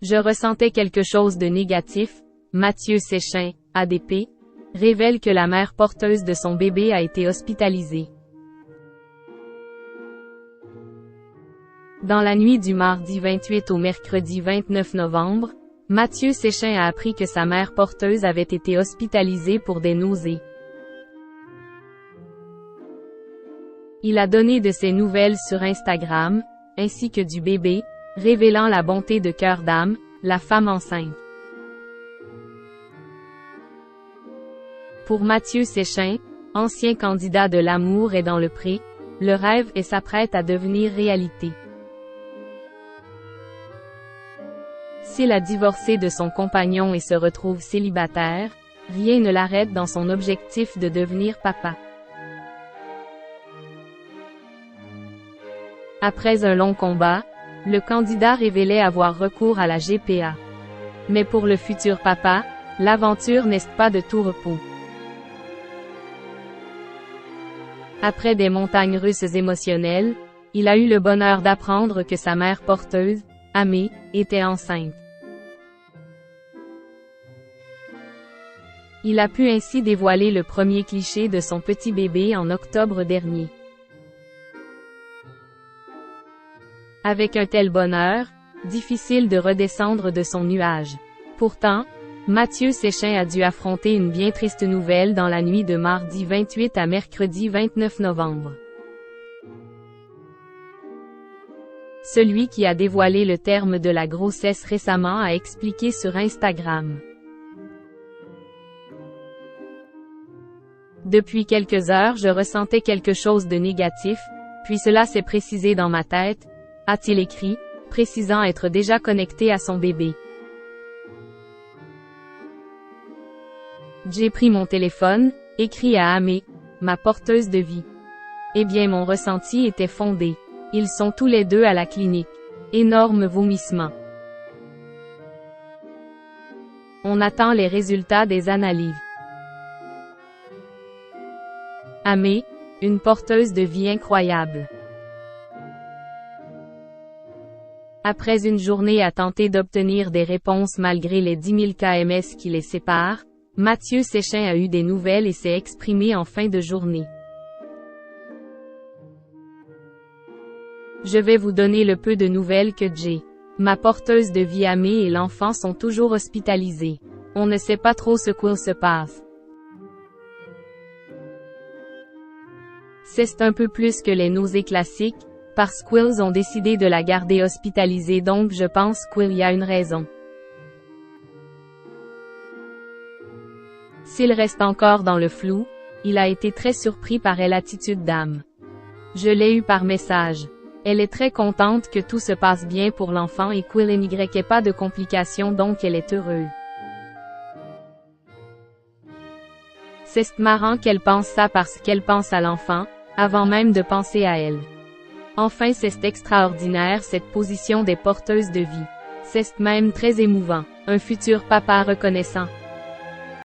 Je ressentais quelque chose de négatif. Mathieu Séchin, ADP, révèle que la mère porteuse de son bébé a été hospitalisée. Dans la nuit du mardi 28 au mercredi 29 novembre, Mathieu Séchin a appris que sa mère porteuse avait été hospitalisée pour des nausées. Il a donné de ses nouvelles sur Instagram, ainsi que du bébé, révélant la bonté de cœur d'âme, la femme enceinte. Pour Mathieu Séchin, ancien candidat de L'amour est dans le pré, le rêve s'apprête à devenir réalité. S'il a divorcé de son compagnon et se retrouve célibataire, rien ne l'arrête dans son objectif de devenir papa. Après un long combat, le candidat révélait avoir recours à la GPA. Mais pour le futur papa, l'aventure n'est pas de tout repos. Après des montagnes russes émotionnelles, il a eu le bonheur d'apprendre que sa mère porteuse, Amé, était enceinte. Il a pu ainsi dévoiler le premier cliché de son petit bébé en octobre dernier. Avec un tel bonheur, difficile de redescendre de son nuage. Pourtant, Mathieu Séchin a dû affronter une bien triste nouvelle dans la nuit de mardi 28 à mercredi 29 novembre. Celui qui a dévoilé le terme de la grossesse récemment a expliqué sur Instagram. Depuis quelques heures je ressentais quelque chose de négatif, puis cela s'est précisé dans ma tête, a-t-il écrit, précisant être déjà connecté à son bébé. J'ai pris mon téléphone, écrit à Amé, ma porteuse de vie. Eh bien mon ressenti était fondé. Ils sont tous les deux à la clinique. Énorme vomissement. On attend les résultats des analyses. Amé, une porteuse de vie incroyable. Après une journée à tenter d'obtenir des réponses malgré les 10 000 km qui les séparent, Mathieu Séchin a eu des nouvelles et s'est exprimé en fin de journée. Je vais vous donner le peu de nouvelles que j'ai. Ma porteuse de vie Amé et l'enfant sont toujours hospitalisés. On ne sait pas trop ce qu'il se passe. C'est un peu plus que les nausées classiques, parce qu'ils ont décidé de la garder hospitalisée donc je pense qu'il y a une raison. S'il reste encore dans le flou, il a été très surpris par l'attitude d'Am. Je l'ai eu par message. Elle est très contente que tout se passe bien pour l'enfant et qu'il n'y ait pas de complications donc elle est heureuse. C'est marrant qu'elle pense ça parce qu'elle pense à l'enfant, avant même de penser à elle. Enfin c'est extraordinaire cette position des porteuses de vie. C'est même très émouvant. Un futur papa reconnaissant.